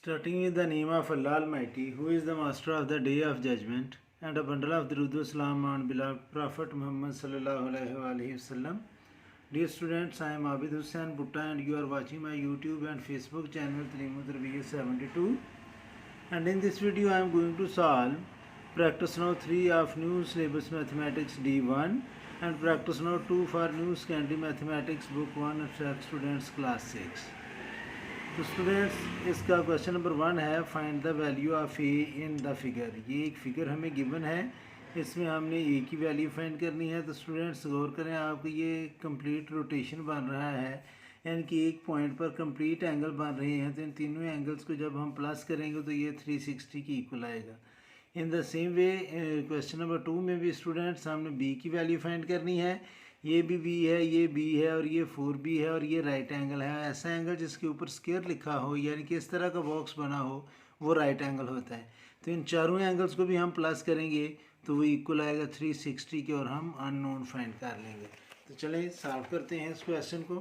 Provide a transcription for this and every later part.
Starting with the name of Allah Almighty, who is the master of the day of judgment, and a bundle of Durud Salam on beloved Prophet Muhammad sallallahu alaihi wasallam. Dear students, I am Abid Hussain Butta and you are watching my YouTube and Facebook channel Talimut Rabiya 72. And in this video I am going to solve practice now 3 of new syllabus mathematics D1 and practice now 2 for new secondary mathematics book 1 attract students class 6. तो students इसका question number 1 है find the value of A in the figure. ये एक figure हमें given है, इसमें हमने ए की वैल्यू फाइंड करनी है। तो स्टूडेंट्स गौर करें, आपको ये कंप्लीट रोटेशन बन रहा है, यानी कि एक पॉइंट पर कंप्लीट एंगल बन रहे हैं। तो इन तीनों एंगल्स को जब हम प्लस करेंगे तो ये 360 की इक्वल आएगा। In the same way question number 2 में भी स्टूडेंट्स हमने बी की वैल्यू फाइंड करनी है। ये भी बी है, ये बी है और ये 4b है और ये राइट एंगल है। ऐसा एंगल जिसके ऊपर स्क्वायर लिखा हो, यानी कि इस तरह का बॉक्स बना हो, वो राइट एंगल होता है। तो इन चारों एंगल्स को भी हम प्लस करेंगे तो वो इक्वल आएगा 360 के और हम अननोन फाइंड कर लेंगे। तो चलें सॉल्व करते हैं इस क्वेश्चन को।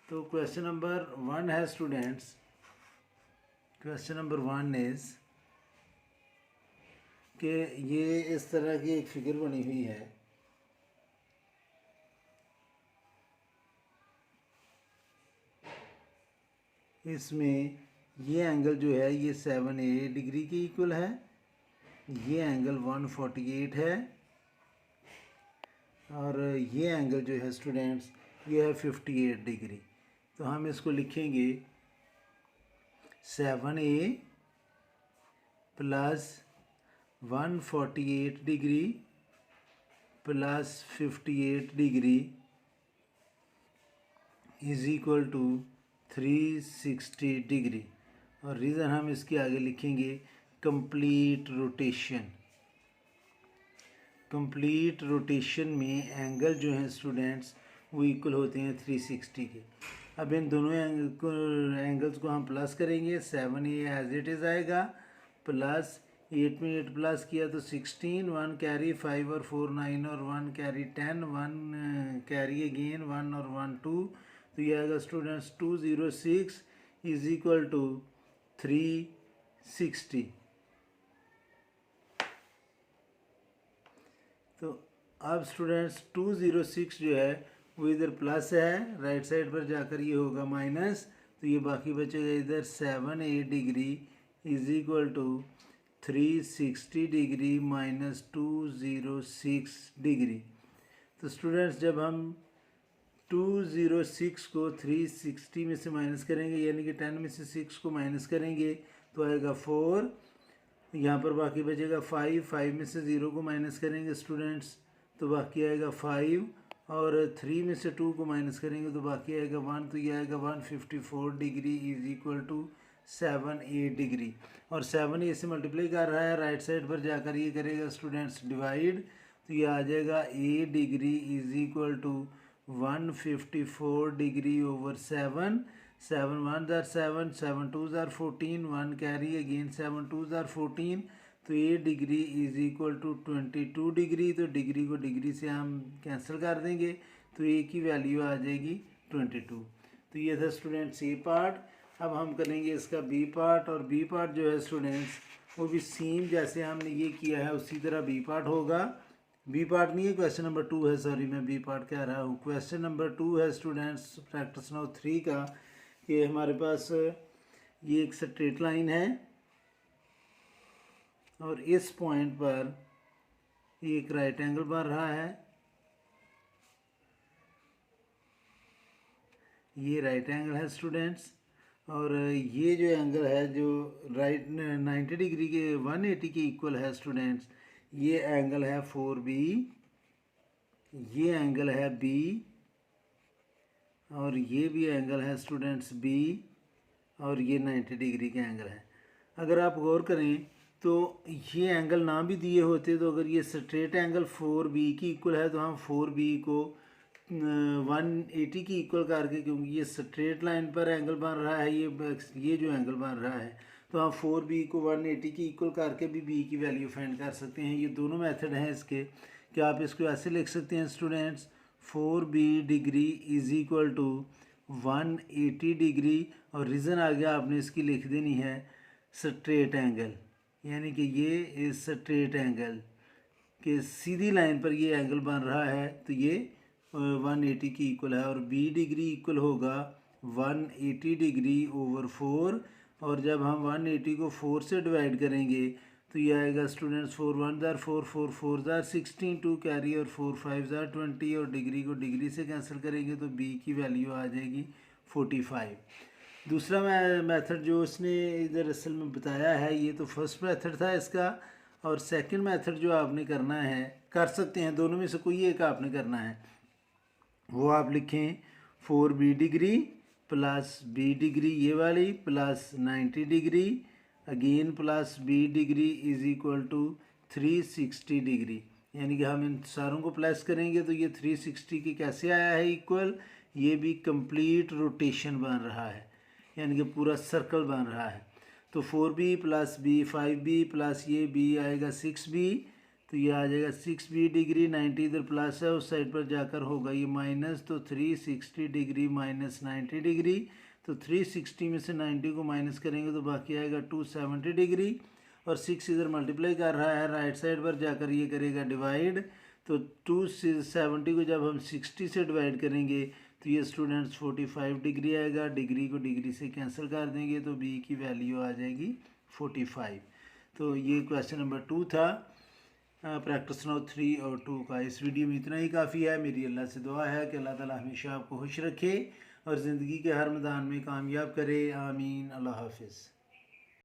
तो क्वेश्चन नंबर 1 है स्टूडेंट्स, क्वेश्चन नंबर 1 इज़ कि ये इस तरह की एक फिगर बनी हुई है। इसमें ये एंगल जो है ये 7a डिग्री के इक्वल है, ये एंगल 148 है और ये एंगल जो है स्टूडेंट्स ये है 58 डिग्री। तो हम इसको लिखेंगे 7a plus 148 degree plus 58 degree is equal to 360 degree. और रीज़न हम इसके आगे लिखेंगे कंप्लीट रोटेशन। कंप्लीट रोटेशन में एंगल जो है स्टूडेंट्स वो इक्वल होते हैं 360 के। अब इन दोनों एंगल्स को हम प्लस करेंगे। 7a एज इट इज़ आएगा, प्लस 8 में 8 प्लस किया तो 16, 1 कैरी 5 और 4 9 और 1 कैरी 10, 1 कैरी अगेन 1 और 1 2। तो ये आएगा स्टूडेंट्स 206 इज इक्वल टू 360। तो अब स्टूडेंट्स 206 जो है वो इधर प्लस है, राइट साइड पर जाकर ये होगा माइनस। तो ये बाकी बचेगा इधर 7a degree is equal to 360 degree minus 206 degree. तो स्टूडेंट्स जब हम 206 को 360 में से माइनस करेंगे, यानी कि 10 में से 6 को माइनस करेंगे तो आएगा 4। यहाँ पर बाकी बचेगा 5, 5 में से 0 को माइनस करेंगे स्टूडेंट्स तो बाकी आएगा 5 और 3 में से 2 को माइनस करेंगे तो बाकी आएगा 1। तो ये आएगा 154 degree is equal to 7a degree. और 7a से मल्टीप्लाई कर रहा है, राइट साइड पर जाकर ये करेगा स्टूडेंट्स डिवाइड। तो ये आ जाएगा a degree is equal to 154 degree over 7। 7 1s are 7, 7 2s are 14, 1 carry again 7 2s are 14। तो ये degree is equal to 22 degree. तो डिग्री को डिग्री से हम कैंसिल कर देंगे तो ए की वैल्यू आ जाएगी 22। तो ये था स्टूडेंट्स ए पार्ट। अब हम करेंगे इसका बी पार्ट, और बी पार्ट जो है स्टूडेंट्स वो भी सेम जैसे हमने ये किया है उसी तरह बी पार्ट होगा। बी पार्ट नहीं है, क्वेश्चन नंबर 2 है, सॉरी मैं बी पार्ट कह रहा हूँ। क्वेश्चन नंबर 2 है स्टूडेंट्स प्रैक्टिस नाउ 3 का। ये हमारे पास ये एक स्ट्रेट लाइन है और इस पॉइंट पर ये एक राइट एंगल बन रहा है। ये राइट एंगल है स्टूडेंट्स, और ये जो एंगल है जो राइट 90 डिग्री के 180 के इक्वल है स्टूडेंट्स, ये एंगल है 4b, ये एंगल है b और ये भी एंगल है स्टूडेंट्स b और ये 90 डिग्री का एंगल है। अगर आप गौर करें तो ये एंगल ना भी दिए होते तो अगर ये स्ट्रेट एंगल 4b की इक्वल है तो हम 4b को 180 की इक्वल करके, क्योंकि ये स्ट्रेट लाइन पर एंगल बन रहा है, ये जो एंगल बन रहा है, तो हम 4b को 180 की इक्वल करके भी b की वैल्यू फाइंड कर सकते हैं। ये दोनों मेथड हैं इसके कि आप इसको ऐसे लिख सकते हैं students 4b degree is equal to 180 degree, और रीज़न आ गया आपने इसकी लिख देनी है स्ट्रेट एंगल, यानी कि ये इज स्ट्रेट एंगल कि सीधी लाइन पर ये एंगल बन रहा है, तो ये 180 की इक्वल है। और बी डिग्री इक्वल होगा 180 डिग्री ओवर 4, और जब हम 180 को 4 से डिवाइड करेंगे तो ये आएगा स्टूडेंट्स 4 1 ज़ार 4 4 4 ज़ार 16, 2 कैरी और 4 5 ज़ार 20, और डिग्री को डिग्री से कैंसिल करेंगे तो बी की वैल्यू आ जाएगी 45। दूसरा मेथड जो उसने इधर असल में बताया है, ये तो फर्स्ट मेथड था इसका, और सेकंड मेथड जो आपने करना है, कर सकते हैं दोनों में से कोई एक आपने करना है, वो आप लिखें 4b degree plus b degree ये वाली plus 90 degree again plus b degree is equal to 360 degree. यानी कि हम इन सारों को प्लस करेंगे तो ये 360 की कैसे आया है इक्वल, ये भी कंप्लीट रोटेशन बन रहा है, यानी कि पूरा सर्कल बन रहा है। तो 4b plus b 5b plus ये b आएगा 6b, तो ये आ जाएगा 6b डिग्री, 90 इधर प्लस है उस साइड पर जाकर होगा ये माइनस, तो 360 डिग्री माइनस 90 डिग्री, तो 360 में से 90 को माइनस करेंगे तो बाकी आएगा 270 डिग्री, और 6 इधर मल्टीप्लाई कर रहा है राइट साइड पर जाकर ये करेगा डिवाइड, तो 270 को जब हम 60 से डिवाइड करेंगे तो ये स्टूडेंट्स 45 डिग्री आएगा, डिग्री को डिग्री से कैंसिल कर देंगे तो बी की वैल्यू आ जाएगी 45। तो ये क्वेश्चन नंबर 2 था प्रैक्टिस नोट 3 और 2 का। इस वीडियो में इतना ही काफ़ी है। मेरी अल्लाह से दुआ है कि अल्लाह ताला हमेशा आपको खुश रखे और ज़िंदगी के हर मैदान में कामयाब करे। आमीन। अल्लाह हाफिज़।